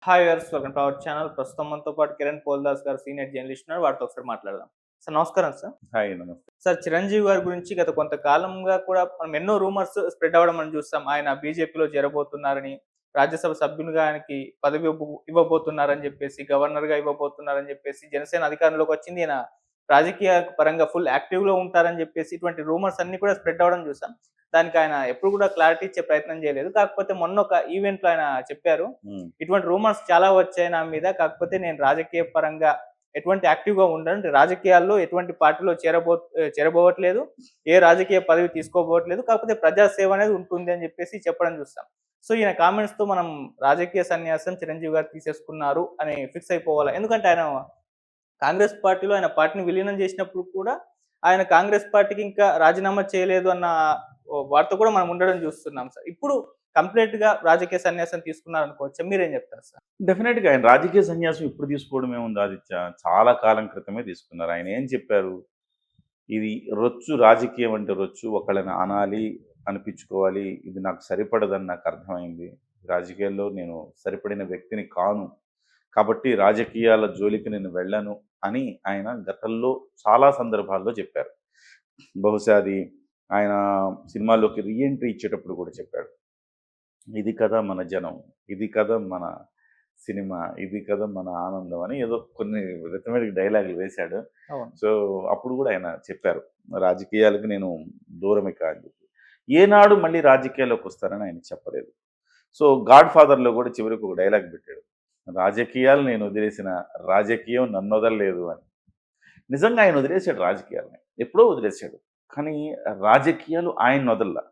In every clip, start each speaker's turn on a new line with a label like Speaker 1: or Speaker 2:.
Speaker 1: Hi viewers, welcome to our channel. ప్రస్తుతం మనతో పాటు కిరణ్ పోల్దాస్ గారు సీనియర్ జర్నలిస్ట్ ఉన్నారు. వారితో ఒకసారి మాట్లాడదాం. సార్ నమస్కారం సార్.
Speaker 2: హాయ్ నమస్తే.
Speaker 1: సార్, చిరంజీవి గారి గురించి గత కొంతకాలంగా కూడా మనం ఎన్నో రూమర్స్ స్ప్రెడ్ అవ్వడం మనం చూస్తాం. ఆయన బీజేపీలో చేరబోతున్నారని, రాజ్యసభ సభ్యునిగా ఆయనకి పదవి ఇవ్వబోతున్నారని చెప్పేసి, గవర్నర్‌గా ఇవ్వబోతున్నారని చెప్పేసి, జనసేన అధికారంలోకి వచ్చింది. ఈయన రాజకీయ పరంగా ఫుల్ యాక్టివ్‌లో ఉంటారని చెప్పేసి ఇటువంటి రూమర్స్ అన్నీ కూడా స్ప్రెడ్ అవ్వడం చూసాం. దానికి ఆయన ఎప్పుడు కూడా క్లారిటీ ఇచ్చే ప్రయత్నం చేయలేదు. కాకపోతే మొన్న ఒక ఈవెంట్‌లో ఆయన చెప్పారు,
Speaker 2: హ్మ్.
Speaker 1: ఇటువంటి రూమర్స్ చాలా వచ్చాయి నా మీద. కాకపోతే నేను రాజకీయ పరంగా ఎటువంటి యాక్టివ్‌గా ఉండను. రాజకీయాల్లో ఎటువంటి పార్టీలో చేరబోవట్లేదు. ఏ రాజకీయ పదవి తీసుకోబోవట్లేదు. కాకపోతే ప్రజాసేవ అనేది ఉంటుంది అని చెప్పేసి చెప్పడం చూస్తాం. సో, ఈయన కామెంట్స్‌తో మనం రాజకీయ సన్యాసం చిరంజీవి గారు తీసేసుకున్నారు అని ఫిక్స్ అయిపోవాలా? ఎందుకంటే ఆయన కాంగ్రెస్ పార్టీలో ఆయన పార్టీని విలీనం చేసినప్పుడు కూడా ఆయన కాంగ్రెస్ పార్టీకి ఇంకా రాజీనామా చేయలేదు అన్న వార్త కూడా మనం ఉండడం చూస్తున్నాం సార్. ఇప్పుడు కంప్లీట్‌గా రాజకీయ సన్యాసం తీసుకున్నారనుకోవచ్చా? మీరేం చెప్తారు సార్?
Speaker 2: డెఫినెట్‌గా ఆయన రాజకీయ సన్యాసం ఇప్పుడు తీసుకోవడం ఏముంది ఆదిత్య. చాలా కాలం క్రితమే తీసుకున్నారు. ఆయన ఏం చెప్పారు? ఇది రొచ్చు రాజకీయం అంటే రొచ్చు. ఒకళ్ళని అనాలి, అనిపించుకోవాలి. ఇది నాకు సరిపడదని నాకు అర్థమైంది. రాజకీయాల్లో నేను సరిపడిన వ్యక్తిని కాను. కాబట్టి రాజకీయాల జోలికి నేను వెళ్ళను అని ఆయన గతంలో చాలా సందర్భాల్లో చెప్పారు. బహుశా అది ఆయన సినిమాల్లోకి రీ ఎంట్రీ ఇచ్చేటప్పుడు కూడా చెప్పాడు. ఇది కదా మన జనం, ఇది కదా మన సినిమా, ఇది కదా మన ఆనందం అని ఏదో కొన్ని రిథమెటిక్ డైలాగులు వేశాడు.
Speaker 1: అవును.
Speaker 2: సో, అప్పుడు కూడా ఆయన చెప్పారు, రాజకీయాలకు నేను దూరమే అని చెప్పి. ఏనాడు మళ్ళీ రాజకీయాల్లోకి వస్తారని ఆయన చెప్పలేదు. సో, 'గాడ్ ఫాదర్‌లో' కూడా చివరికి ఒక డైలాగ్ పెట్టాడు. రాజకీయాలు నేను వదిలేసిన రాజకీయం నన్నొదలలేదు అని. నిజంగా ఆయన వదిలేసాడు రాజకీయాలని. ఎప్పుడో వదిలేసాడు. కానీ రాజకీయాలు ఆయన్నొదలలా.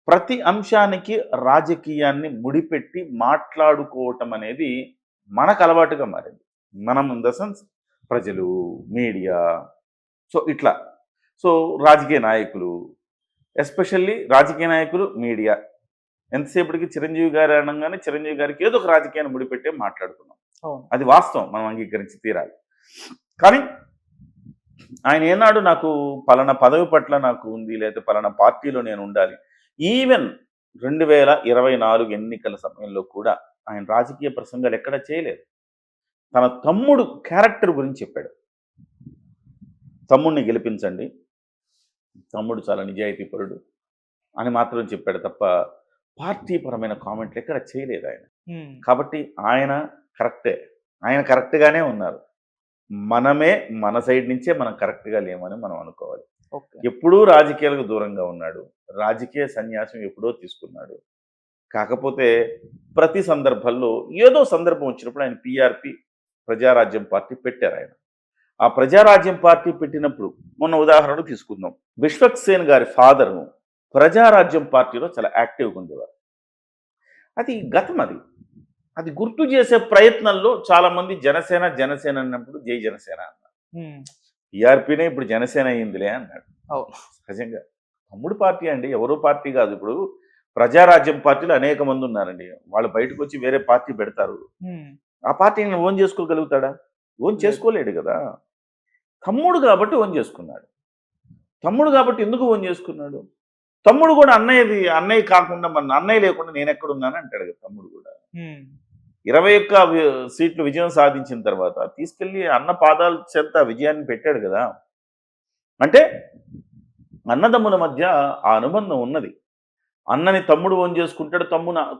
Speaker 2: ప్రతి అంశానికి రాజకీయాన్ని ముడిపెట్టి మాట్లాడుకోవటం అనేది మనకు అలవాటుగా మారింది. మనం ఇన్ ద సెన్స్ ప్రజలు, మీడియా, సో ఇట్లా. సో రాజకీయ నాయకులు, ఎస్పెషల్లీ రాజకీయ నాయకులు, మీడియా. ఎంతసేపటికి చిరంజీవి గారు అనగానే చిరంజీవి గారికి ఏదో ఒక రాజకీయాన్ని ముడిపెట్టే మాట్లాడుకున్నాం.
Speaker 1: అవును.
Speaker 2: అది వాస్తవం, మనం అంగీకరించి తీరాలి. కానీ ఆయన ఏనాడు నాకు పలానా పదవి పట్ల నాకు ఉంది, లేదా పలానా పార్టీలో నేను ఉండాలి. ఈవెన్ 2024 ఎన్నికల సమయంలో కూడా ఆయన రాజకీయ ప్రసంగాలు ఎక్కడా చేయలేదు. తన తమ్ముడు క్యారెక్టర్ గురించి చెప్పాడు. తమ్ముడిని గెలిపించండి, తమ్ముడు చాలా నిజాయితీపరుడు అని మాత్రం చెప్పాడు తప్ప పార్టీ పరమైన కామెంట్లు ఎక్కడ చేయలేదు ఆయన. కాబట్టి ఆయన కరెక్టే, ఆయన కరెక్ట్గానే ఉన్నారు. మనమే మన సైడ్ నుంచే మనం కరెక్ట్గా లేమని మనం అనుకోవాలి.
Speaker 1: ఓకే.
Speaker 2: ఎప్పుడూ రాజకీయాలకు దూరంగా ఉన్నాడు. రాజకీయ సన్యాసం ఎప్పుడో తీసుకున్నాడు. కాకపోతే ప్రతి సందర్భంలో ఏదో సందర్భం వచ్చినప్పుడు ఆయన పీఆర్పీ, ప్రజారాజ్యం పార్టీ పెట్టారు ఆయన. ఆ ప్రజారాజ్యం పార్టీ పెట్టినప్పుడు మొన్న ఉదాహరణకు తీసుకుందాం. విశ్వక్సేన్ గారి ఫాదరు ప్రజారాజ్యం పార్టీలో చాలా యాక్టివ్గా ఉండేవారు. అది గతం అది. అది గుర్తు చేసే ప్రయత్నంలో చాలామంది జనసేన జనసేన అన్నప్పుడు జై జనసేన అన్నారు. టీఆర్పీనే ఇప్పుడు జనసేన అయ్యిందిలే అన్నాడు.
Speaker 1: అవును.
Speaker 2: సహజంగా తమ్ముడు పార్టీ అండి, ఎవరో పార్టీ కాదు. ఇప్పుడు ప్రజారాజ్యం పార్టీలో అనేక మంది ఉన్నారండి. వాళ్ళు బయటకు వచ్చి వేరే పార్టీ పెడతారు. ఆ పార్టీని ఓన్ చేసుకోగలుగుతాడా? ఓన్ చేసుకోలేడు కదా. తమ్ముడు కాబట్టి ఓన్ చేసుకున్నాడు. తమ్ముడు కాబట్టి ఎందుకు ఓన్ చేసుకున్నాడు? తమ్ముడు కూడా అన్నయ్య కాకుండా మన అన్నయ్య లేకుండా నేను ఎక్కడున్నాను అంటాడు కదా తమ్ముడు కూడా. 21 సీట్లు విజయం సాధించిన తర్వాత తీసుకెళ్లి అన్న పాదాల చెంత విజయాన్ని పెట్టాడు కదా. అంటే అన్నదమ్ముల మధ్య ఆ అనుబంధం ఉన్నది. అన్నని తమ్ముడు ఓన్ చేసుకుంటాడు,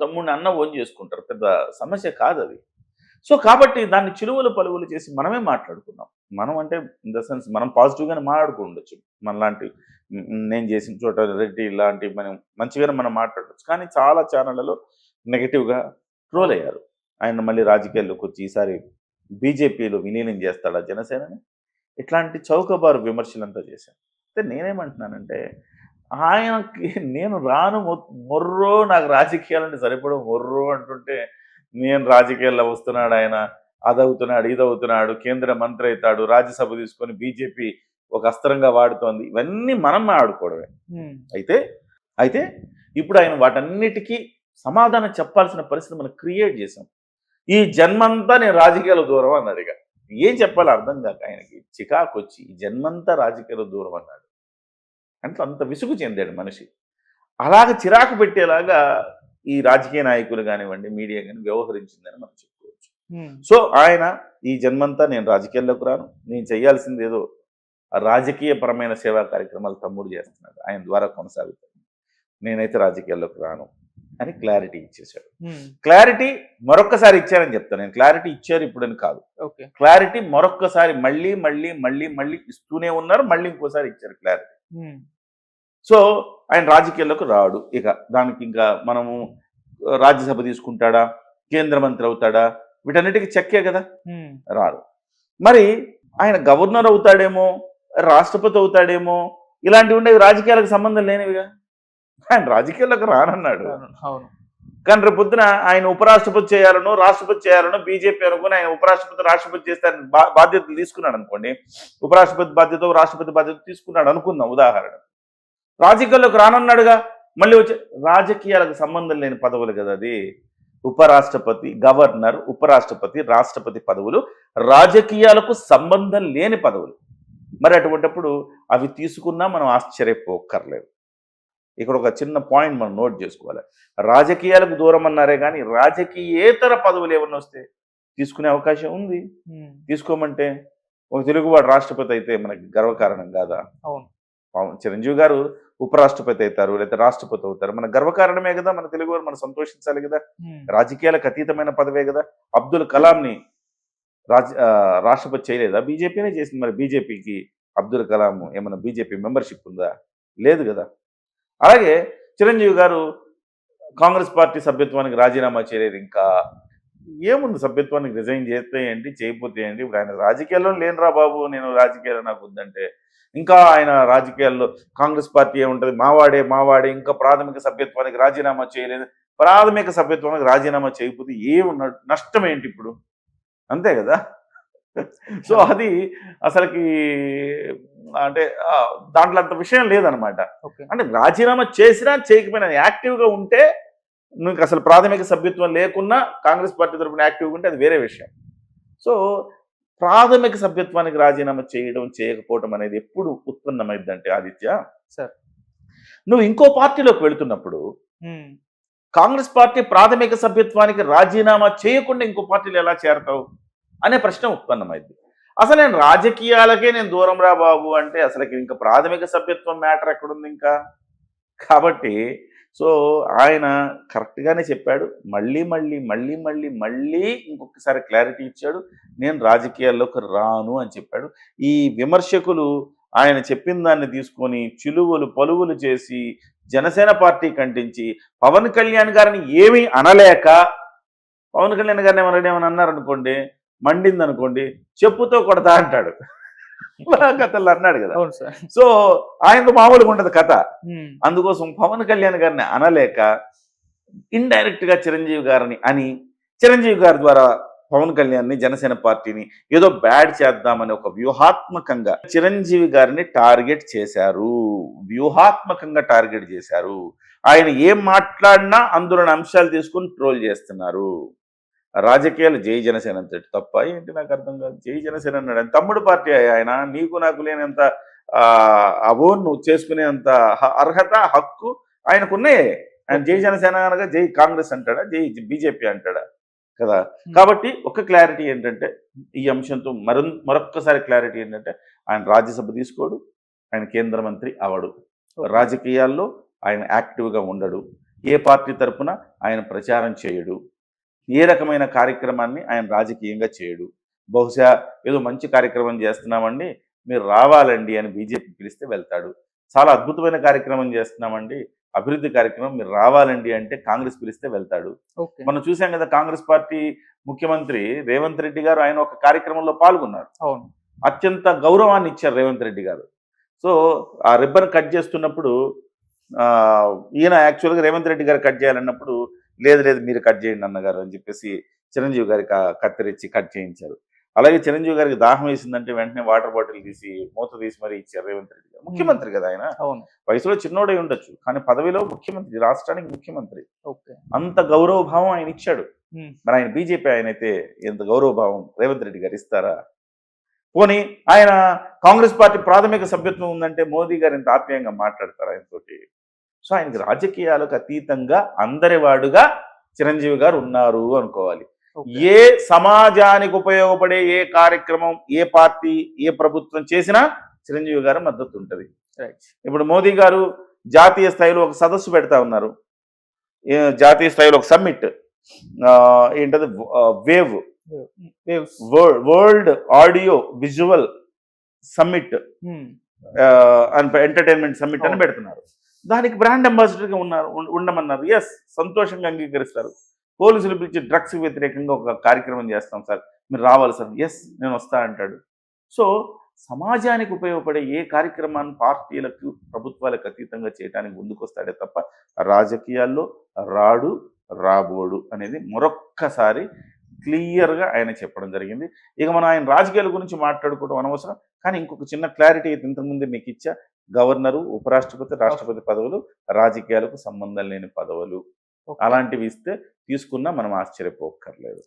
Speaker 2: తమ్ముడిని అన్న ఓన్ చేసుకుంటారు. పెద్ద సమస్య కాదు అది. సో కాబట్టి దాన్ని చిలువలు పలువులు చేసి మనమే మాట్లాడుకున్నాం. మనం అంటే ఇన్ ద సెన్స్ మనం పాజిటివ్గానే మాట్లాడుకుండొచ్చు. మనలాంటి నేను చేసిన చోట రెడ్డి ఇలాంటి మనం మంచిగానే మనం మాట్లాడవచ్చు. కానీ చాలా ఛానళ్లలో నెగిటివ్గా ట్రోల్ అయ్యారు. ఆయన మళ్ళీ రాజకీయాల్లోకి వచ్చి ఈసారి బీజేపీలో విలీనం చేస్తాడా జనసేనని, ఇట్లాంటి చౌకబారు విమర్శలంతా చేశాను. అయితే నేనేమంటున్నానంటే ఆయనకి నేను రాను మొర్రో నాకు రాజకీయాలంటే సరిపడం మొర్రో అంటుంటే, నేను రాజకీయాల్లో వస్తున్నాడు ఆయన, అదవుతున్నాడు ఇదవుతున్నాడు, కేంద్ర మంత్రి అవుతాడు, రాజ్యసభ తీసుకొని బీజేపీ ఒక అస్త్రంగా వాడుతోంది, ఇవన్నీ మనం ఆడుకోవడమే. అయితే అయితే ఇప్పుడు ఆయన వాటన్నిటికీ సమాధానం చెప్పాల్సిన పరిస్థితి మనం క్రియేట్ చేసాం. ఈ జన్మంతా నేను రాజకీయాల దూరం అన్నాడు. ఇక ఏం చెప్పాలో అర్థం కాక ఆయనకి చికాకు వచ్చి ఈ జన్మంతా రాజకీయాల దూరం అన్నాడు. అంటే అంత విసుగు చెందాడు మనిషి. అలాగ చిరాకు పెట్టేలాగా ఈ రాజకీయ నాయకులు కానివ్వండి, మీడియా కానీ వ్యవహరించిందని మనం చెప్పుకోవచ్చు. సో ఆయన ఈ జన్మంతా నేను రాజకీయాల్లోకి రాను, నేను చేయాల్సింది ఏదో రాజకీయపరమైన సేవా కార్యక్రమాలు తమ్ముడు చేస్తున్నాడు, ఆయన ద్వారా కొనసాగుతాను, నేనైతే రాజకీయాల్లోకి రాను అని క్లారిటీ ఇచ్చేశాడు. క్లారిటీ మరొక్కసారి ఇచ్చారని చెప్తాను నేను. క్లారిటీ ఇచ్చారు ఇప్పుడని కాదు, క్లారిటీ మరొక్కసారి మళ్ళీ మళ్ళీ మళ్ళీ మళ్ళీ ఇస్తూనే ఉన్నారు, మళ్ళీ ఇంకోసారి ఇచ్చారు క్లారిటీ. సో ఆయన రాజకీయాల్లోకి రాడు. ఇక దానికి ఇంకా మనము రాజ్యసభ తీసుకుంటాడా, కేంద్ర మంత్రి అవుతాడా, వీటన్నిటికీ చెక్కే కదా, రాడు. మరి ఆయన గవర్నర్ అవుతాడేమో, రాష్ట్రపతి అవుతాడేమో, ఇలాంటివి ఉండేవి రాజకీయాలకు సంబంధం లేనివిగా. ఆయన రాజకీయాలకు రానన్నాడు. కానీ రేపు పొద్దున ఆయన ఉపరాష్ట్రపతి చేయాలనో రాష్ట్రపతి చేయాలనో బీజేపీ అనుకుని ఆయన ఉపరాష్ట్రపతి రాష్ట్రపతి చేస్తారని బాధ్యతలు తీసుకున్నాడు అనుకోండి, ఉపరాష్ట్రపతి బాధ్యత రాష్ట్రపతి బాధ్యత తీసుకున్నాడు అనుకుందాం ఉదాహరణ. రాజకీయాల్లోకి రానన్నాడుగా, మళ్ళీ వచ్చే రాజకీయాలకు సంబంధం లేని పదవులు కదా అది. ఉపరాష్ట్రపతి, గవర్నర్, ఉపరాష్ట్రపతి, రాష్ట్రపతి పదవులు రాజకీయాలకు సంబంధం లేని పదవులు. మరి అటువంటిప్పుడు అవి తీసుకున్నా మనం ఆశ్చర్యపోక్కర్లేదు. ఇక్కడ ఒక చిన్న పాయింట్ మనం నోట్ చేసుకోవాలి. రాజకీయాలకు దూరం అన్నారే కానీ రాజకీయేతర పదవులు ఏమన్నా వస్తే తీసుకునే అవకాశం ఉంది. తీసుకోమంటే ఒక తెలుగువాడు రాష్ట్రపతి అయితే మనకి గర్వకారణం కాదా? చిరంజీవి గారు ఉపరాష్ట్రపతి అవుతారు, లేదా రాష్ట్రపతి అవుతారు, మన గర్వకారణమే కదా. మన తెలుగు వారు మనం సంతోషించాలి కదా. రాజకీయాలకు అతీతమైన పదవే కదా. అబ్దుల్ కలాంని రాష్ట్రపతి చేయలేదా? బీజేపీనే చేసింది. మరి బీజేపీకి అబ్దుల్ కలాం ఏమైనా బీజేపీ మెంబర్షిప్ ఉందా? లేదు కదా. అలాగే చిరంజీవి గారు కాంగ్రెస్ పార్టీ సభ్యత్వానికి రాజీనామా చేయలేదు. ఇంకా ఏముంది, సభ్యత్వానికి రిజైన్ చేస్తే ఏంటి, చేయకపోతే ఏంటి. ఇప్పుడు ఆయన రాజకీయాల్లో లేనురా బాబు, నేను రాజకీయాలు నాకు వద్దంటే ఇంకా ఆయన రాజకీయాల్లో కాంగ్రెస్ పార్టీ ఏముంటుంది, మావాడే ఇంకా ప్రాథమిక సభ్యత్వానికి రాజీనామా చేయలేదు. ప్రాథమిక సభ్యత్వానికి రాజీనామా చేయకపోతే నష్టం ఏంటి ఇప్పుడు? అంతే కదా. సో అది అసలుకి అంటే దాంట్లో అంత విషయం లేదనమాట. అంటే రాజీనామా చేసినా చేయకపోయినా యాక్టివ్గా ఉంటే, నీకు అసలు ప్రాథమిక సభ్యత్వం లేకున్నా కాంగ్రెస్ పార్టీ తరఫున యాక్టివ్గా ఉంటే అది వేరే విషయం. సో ప్రాథమిక సభ్యత్వానికి రాజీనామా చేయడం చేయకపోవడం అనేది ఎప్పుడు ఉత్పన్నమైందంటే ఆదిత్య సార్, నువ్వు ఇంకో పార్టీలోకి వెళుతున్నప్పుడు కాంగ్రెస్ పార్టీ ప్రాథమిక సభ్యత్వానికి రాజీనామా చేయకుండా ఇంకో పార్టీలు ఎలా చేరతావు అనే ప్రశ్న ఉత్పన్నమైంది. అసలు నేను రాజకీయాలకే నేను దూరం రా బాబు అంటే అసలుకి ఇంకా ప్రాథమిక సభ్యత్వం మ్యాటర్ ఎక్కడుంది ఇంకా. కాబట్టి సో ఆయన కరెక్ట్గానే చెప్పాడు. మళ్ళీ మళ్ళీ మళ్ళీ మళ్ళీ మళ్ళీ ఇంకొకసారి క్లారిటీ ఇచ్చాడు, నేను రాజకీయాల్లోకి రాను అని చెప్పాడు. ఈ విమర్శకులు ఆయన చెప్పిన దాన్ని తీసుకొని చిలువలు పలువులు చేసి జనసేన పార్టీ కంటించి పవన్ కళ్యాణ్ గారిని ఏమీ అనలేక, పవన్ కళ్యాణ్ గారిని ఏమన్నా అన్నారనుకోండి, మండింది అనుకోండి, చెప్పుతో కొడతా అంటాడు. కథలు అన్నాడు కదా. సో ఆయనకు మామూలుగా ఉండదు కథ. అందుకోసం పవన్ కళ్యాణ్ గారిని అనలేక ఇండైరెక్ట్ గా చిరంజీవి గారిని అని, చిరంజీవి గారి ద్వారా పవన్ కళ్యాణ్ని జనసేన పార్టీని ఏదో బ్యాడ్ చేద్దామని ఒక వ్యూహాత్మకంగా చిరంజీవి గారిని టార్గెట్ చేశారు. వ్యూహాత్మకంగా టార్గెట్ చేశారు. ఆయన ఏం మాట్లాడినా అందులోని అంశాలు తీసుకుని ట్రోల్ చేస్తున్నారు. రాజకీయాలు జై జనసేన అంతటి తప్ప ఏంటి నాకు అర్థం కాదు. జై జనసేన అన్నాడు, తమ్ముడు పార్టీ ఆయన, నీకు నాకు లేనంత అవోన్ నువ్వు చేసుకునేంత అర్హత హక్కు ఆయనకున్నాయే. ఆయన జై జనసేన అనగా జై కాంగ్రెస్ అంటాడా, జై బీజేపీ అంటాడా కదా. కాబట్టి ఒక క్లారిటీ ఏంటంటే ఈ అంశంతో మరొక్కసారి క్లారిటీ ఏంటంటే ఆయన రాజ్యసభ తీసుకోడు, ఆయన కేంద్ర మంత్రి అవడు, రాజకీయాల్లో ఆయన యాక్టివ్గా ఉండడు, ఏ పార్టీ తరఫున ఆయన ప్రచారం చేయడు, ఏ రకమైన కార్యక్రమాన్ని ఆయన రాజకీయంగా చేయడు. బహుశా ఏదో మంచి కార్యక్రమం చేస్తున్నామండి మీరు రావాలండి అని బీజేపీ పిలిస్తే వెళ్తాడు. చాలా అద్భుతమైన కార్యక్రమం చేస్తున్నామండి, అభివృద్ధి కార్యక్రమం మీరు రావాలండి అంటే కాంగ్రెస్ పిలిస్తే వెళ్తాడు. మనం చూసాం కదా, కాంగ్రెస్ పార్టీ ముఖ్యమంత్రి రేవంత్ రెడ్డి గారు ఆయన ఒక కార్యక్రమంలో పాల్గొన్నారు. అత్యంత గౌరవాన్ని ఇచ్చారు రేవంత్ రెడ్డి గారు. సో ఆ రిబ్బన్ కట్ చేస్తున్నప్పుడు ఈయన యాక్చువల్గా రేవంత్ రెడ్డి గారు కట్ చేయాలన్నప్పుడు లేదు మీరు కట్ చేయండి అన్నగారు అని చెప్పేసి చిరంజీవి గారికి కత్తిరించి కట్ చేయించారు. అలాగే చిరంజీవి గారికి దాహం వేసిందంటే వెంటనే వాటర్ బాటిల్ తీసి మూత తీసి మరీ ఇచ్చారు రేవంత్ రెడ్డి గారు. ముఖ్యమంత్రి కదా ఆయన, వయసులో చిన్నోడై ఉండొచ్చు కానీ పదవిలో ముఖ్యమంత్రి, రాష్ట్రానికి ముఖ్యమంత్రి. అంత గౌరవ భావం ఆయన ఇచ్చాడు. మరి ఆయన బీజేపీ ఆయన అయితే ఎంత గౌరవ భావం రేవంత్ రెడ్డి గారు ఇస్తారా? పోనీ ఆయన కాంగ్రెస్ పార్టీ ప్రాథమిక సభ్యత్వం ఉందంటే మోదీ గారు ఇంత ఆప్యాయంగా మాట్లాడతారు ఆయనతోటి. సో ఆయనకి రాజకీయాలకు అతీతంగా అందరి వాడుగా చిరంజీవి గారు ఉన్నారు అనుకోవాలి.
Speaker 1: Okay.
Speaker 2: ఏ సమాజానికి ఉపయోగపడే ఏ కార్యక్రమం ఏ పార్టీ ఏ ప్రభుత్వం చేసినా చిరంజీవి గారి మద్దతు ఉంటుంది.
Speaker 1: రైట్.
Speaker 2: ఇప్పుడు మోదీ గారు జాతీయ స్థాయిలో ఒక సదస్సు పెడతా ఉన్నారు. జాతీయ స్థాయిలో ఒక సమ్మిట్ ఏంటది wave
Speaker 1: waves.
Speaker 2: World audio visual summit entertainment summit అని పెడుతున్నారు. దానికి బ్రాండ్ అంబాసిడర్గా ఉండమన్నారు. ఎస్, సంతోషంగా అంగీకరిస్తారు. పోలీసులు పిలిచి డ్రగ్స్ వ్యతిరేకంగా ఒక కార్యక్రమం చేస్తాం సార్, మీరు రావాలి సార్. ఎస్, నేను వస్తా అంటాడు. సో సమాజానికి ఉపయోగపడే ఏ కార్యక్రమాన్ని పార్టీలకు ప్రభుత్వాలకు అతీతంగా చేయడానికి ముందుకొస్తాడే తప్ప రాజకీయాల్లో రాడు రాబోడు అనేది మరొక్కసారి క్లియర్గా ఆయన చెప్పడం జరిగింది. ఇక మనం ఆయన రాజకీయాల గురించి మాట్లాడుకోవడం అనవసరం. కానీ ఇంకొక చిన్న క్లారిటీ అయితే ఇంతకుముందే మీకు ఇచ్చా. గవర్నరు, ఉపరాష్ట్రపతి, రాష్ట్రపతి పదవులు రాజకీయాలకు సంబంధం లేని పదవులు. అలాంటివి ఇస్తే తీసుకున్నా మనం ఆశ్చర్యపోక్కర్లేదు.